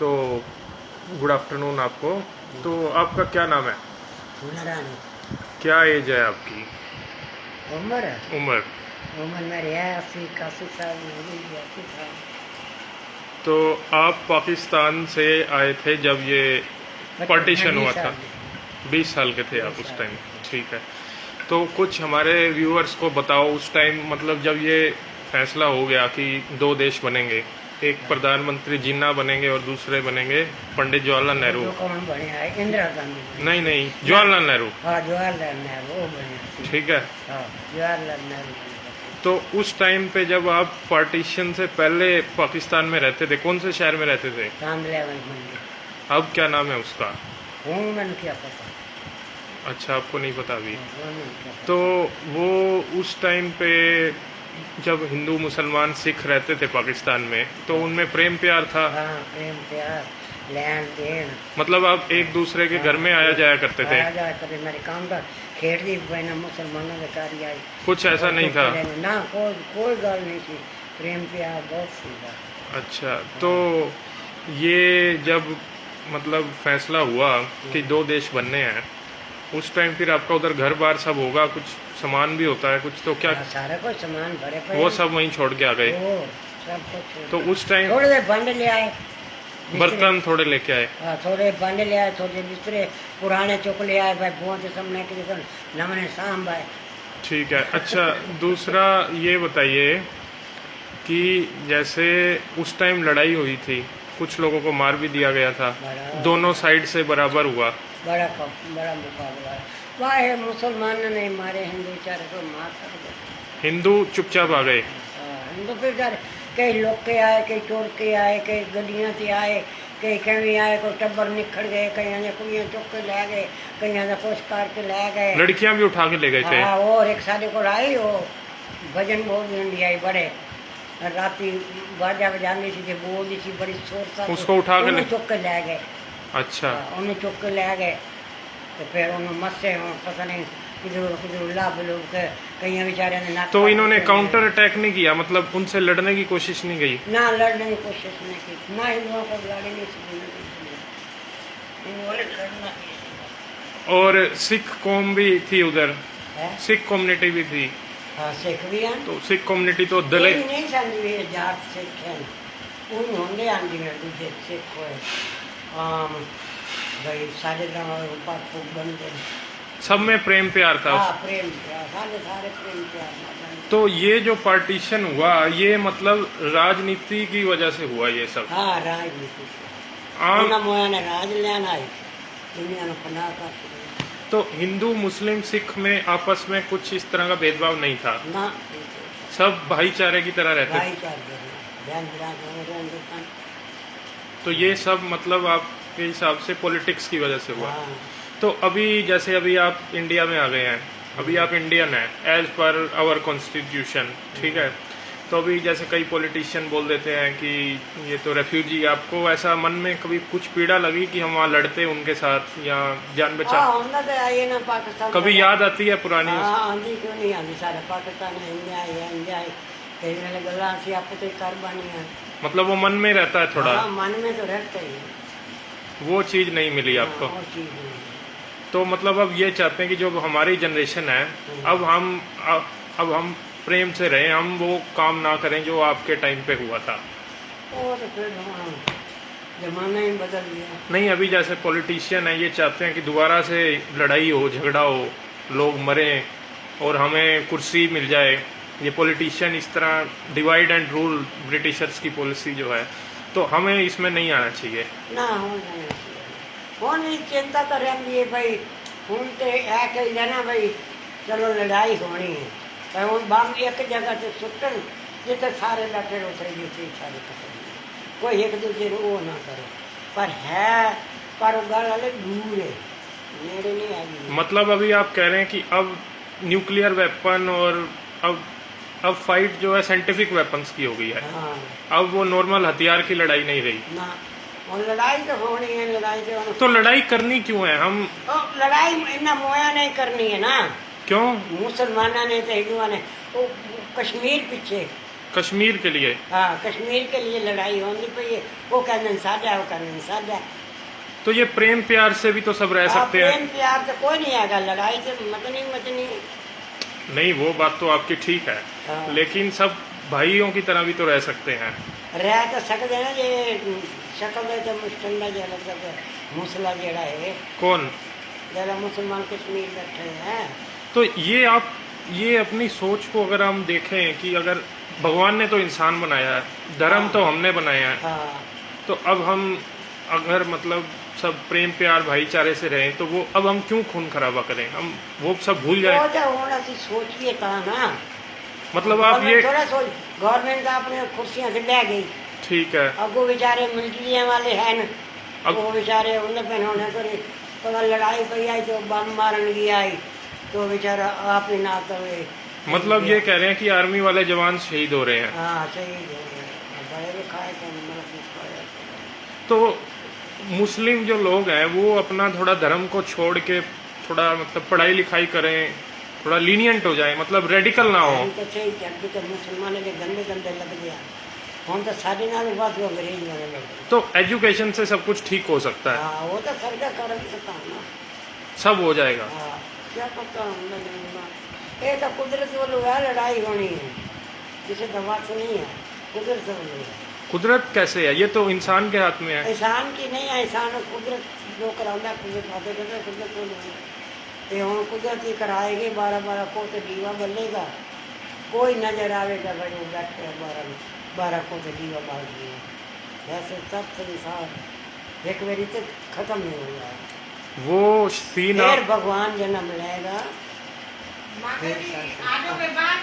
तो good afternoon आपको। तो आपका क्या नाम है? नारायण। क्या एज है आपकी? उम्र उम्र उम्र मेरी है 80 साल मेरी 80 साल। तो आप पाकिस्तान से आए थे जब ये पार्टीशन हुआ था? 20 साल के थे आप उस टाइम? ठीक है। तो कुछ हमारे व्यूअर्स को बताओ, उस टाइम मतलब जब ये फैसला हो गया कि दो देश बनेंगे, एक प्रधानमंत्री जिन्ना बनेंगे और दूसरे बनेंगे पंडित जवाहरलाल नेहरू। कौन बने है? इंदिरा गांधी। नहीं, जवाहरलाल नेहरू। हाँ, जवाहरलाल नेहरू वो बने। ठीक है। हाँ, जवाहरलाल नेहरू बने। तो उस टाइम पे जब आप पार्टीशन से पहले पाकिस्तान में रहते थे, कौन से शहर में रहते थे? अब क्या नाम है उसका? मैंने क्या पता। अच्छा, आपको नहीं पता अभी? हाँ, तो वो उस टाइम पे जब हिंदू मुसलमान सिख रहते थे पाकिस्तान में, तो उनमें प्रेम प्यार था। हाँ, प्रेम प्यार, लेन देन। मतलब आप एक दूसरे के घर में आया जाया करते थे? आया जाया करते। मेरे काम का खेड़ दी बहना मुसलमानों के कारी आई। कुछ ऐसा नहीं था? ना, कोई गल नहीं थी। प्रेम प्यार बहुत सीधा। अच्छा, तो ये जब मतलब फैसला हुआ कि दो देश बनने हैं, उस टाइम फिर आपका उधर घर बार सब होगा, कुछ सामान भी होता है कुछ, तो क्या सारा कुछ सामान भरे पड़े वो सब वहीं छोड़ के आ गए? सब कुछ। तो उस टाइम थोड़े से बंद ले आए, बर्तन थोड़े लेके आए? थोड़े बंद ले आए, थोड़े बिस्तरे पुराने चुक ले आए भाई, बुआ के सामने के नमने शाम भाई। ठीक है। अच्छा, दूसरा ये बताइए कि जैसे उस टाइम लड़ाई हुई थी, कुछ लोगों को मार भी दिया गया था, दोनों साइड से बराबर हुआ? बड़ा मुकाबला है। वाह, मुसलमान ने नहीं मारे, हिंदू बेचारे को मार सकते। हिंदू चुपचाप आ गए? हिंदू बेचारे कई लोग के आए, कई चोर के आए, कई गड्डियां से आए, कई कहीं आए, कोई टब्बर निखड़ गए, कहीं कुड़ियाँ चुक के ले गए, कहीं पोस्ट कार के ले गए। लड़कियां भी उठा के ले गए थे? हाँ, और एक साले को आई, वो भजन बोल आई बड़े राती बाजा बजाने से बोल दी थी बड़ी शोर सा, उसको उठा के चुक के ले गए। अच्छा। उन्हें चुक के ले गए। तो फिर उन्होंने मत से पता नहीं किधर लाभ लोग कहीं बेचारे ने। तो इन्होंने काउंटर अटैक नहीं किया, मतलब उनसे लड़ने की कोशिश नहीं की? ना, लड़ने की कोशिश नहीं की, ना हिंदुओं को लड़ने नहीं। और सिख कौम भी थी उधर? सिख कम्युनिटी भी थी? हाँ, सिख भी हैं। तो सिख कम्युनिटी तो दलित नहीं समझी, जाट सिख हैं उन्होंने आंधी में दूसरे सिख हुए आम भाई सारे बन गए। सब में प्रेम प्यार था? प्रेम प्यार, सारे प्रेम प्यार। तो ये जो पार्टीशन हुआ, ये मतलब राजनीति की वजह से हुआ ये सब? हाँ, राजनीति ने राज लेना है, दुनिया ने पनाह कर। तो हिंदू मुस्लिम सिख में आपस में कुछ इस तरह का भेदभाव नहीं था ना? सब भाईचारे की तरह रहते थे? तो ये सब मतलब आपके हिसाब से पॉलिटिक्स की वजह से हुआ? हाँ। तो अभी जैसे अभी आप इंडिया में आ गए हैं, अभी आप इंडियन हैं एज पर आवर कॉन्स्टिट्यूशन, ठीक है? तो अभी जैसे कई पॉलिटिशियन बोल देते हैं कि ये तो रेफ्यूजी, आपको ऐसा मन में कभी कुछ पीड़ा लगी कि हम वहाँ लड़ते उनके साथ या जान बचा? पाकिस्तान कभी याद आती है पुरानी? आंधी क्यों नहीं आती, सारे पाकिस्तान कई मेरे गला से आपको तो कारबानी है, मतलब वो मन में रहता है थोड़ा? मन में तो रहता ही। वो चीज़ नहीं मिली आपको? तो मतलब अब ये चाहते हैं कि जो हमारी जनरेशन है, अब हम प्रेम से रहें, हम वो काम ना करें जो आपके टाइम पे हुआ था। और फिर जमाना ही बदल गया। नहीं, अभी जैसे पॉलिटिशियन है, ये चाहते हैं कि दोबारा से लड़ाई हो, झगड़ा हो, लोग मरें और हमें कुर्सी मिल जाए। ये पॉलिटिशियन इस तरह डिवाइड एंड रूल, ब्रिटिशर्स की पॉलिसी जो है, तो हमें इसमें नहीं आना चाहिए ना। होनी चिंता तो रही है भाई, हूँ तो है भाई, चलो लड़ाई होनी है, पर हूँ बम एक जगह से सुटन जिते सारे बैठे उतरे सारे कोई एक दूसरे वो ना करे, पर है पर गल वाले दूर है, मेरे नहीं आई। मतलब अभी आप कह रहे हैं कि अब न्यूक्लियर वेपन और अब फाइट जो है साइंटिफिक वेपन्स की हो गई है। हाँ। अब वो नॉर्मल हथियार की लड़ाई नहीं रही ना, और लड़ाई तो होनी है, लड़ाई तो लड़ाई करनी क्यों है? हम लड़ाई इतना मोया नहीं करनी है ना। क्यों? मुसलमाना ने तो हिंदुआ ने वो कश्मीर पीछे कश्मीर के लिए। हाँ कश्मीर के लिए लड़ाई होनी पई है, वो कहने साझा, वो कहने साझा। तो ये प्रेम प्यार से भी तो सब रह सकते हैं। प्रेम प्यार तो कोई नहीं आएगा, लड़ाई से मचनी। नहीं वो बात तो आपकी ठीक है, हाँ। लेकिन सब भाइयों की तरह भी तो रह सकते हैं। रह तो सकते हैं ना, ये शक्ल तो मुस्टंडा जो मतलब मूसला जेड़ा है, कौन? जरा मुसलमान कश्मीर बैठे हैं। तो ये अपनी सोच को अगर हम देखें कि अगर भगवान ने तो इंसान बनाया है, धर्म तो हमने बनाया है, हाँ तो अब हम अगर मतलब सब प्रेम प्यार भाईचारे से रहें, तो वो अब हम क्यों खून खराबा करें? हम वो सब भूल जाए। वो तो होना सी सोचिए था ना, मतलब आप ये थोड़ा सोच, गवर्नमेंट अपने कुर्सियां से ले गई, ठीक है, अब वो बेचारे मिलिट्री वाले हैं न, अब वो बेचारे उन्हें पहनोने करे तो लड़ाई पई आई तो बम मारन गया आई तो बेचारा आप ही ना तो मतलब ये कह रहे हैं कि आर्मी वाले जवान शहीद हो रहे हैं। हाँ सही बड़े भी खाए तो तो मुस्लिम जो लोग हैं वो अपना थोड़ा धर्म को छोड़ के थोड़ा मतलब पढ़ाई लिखाई करें, थोड़ा लीनियंट हो जाए, मतलब रेडिकल ना हो। तो सही अभी तो मुसलमान के गंदे गंदे लग गया, हम तो साढ़े नाल बात वो अंग्रेज वाले लोग। तो एजुकेशन से सब कुछ ठीक हो सकता है, हाँ वो तो सरकार कर सकता है ना, सब हो जाएगा। हाँ क्या पता ये तो कुदरत वालों है, लड़ाई होनी है, किसी दवा से नहीं है, कुदरत वालों है। कुदरत कैसे है? ये तो इंसान के हाथ में है। एहसान की नहीं है, एहसान कुदरत जो करांदा, कुदरत आते करते कुदरत को नहीं ते हम कुदरत ही कराएगी। 12 को तो दीवा बलेगा, कोई नजर आवेगा भाई वो बैठे 12 को तो दीवा बाल दिए, ऐसे सब संसार एक बारी तो खत्म नहीं हो जाएगा। वो सीन फिर भगवान जन्म लेगा, माता जी, आजो के बाद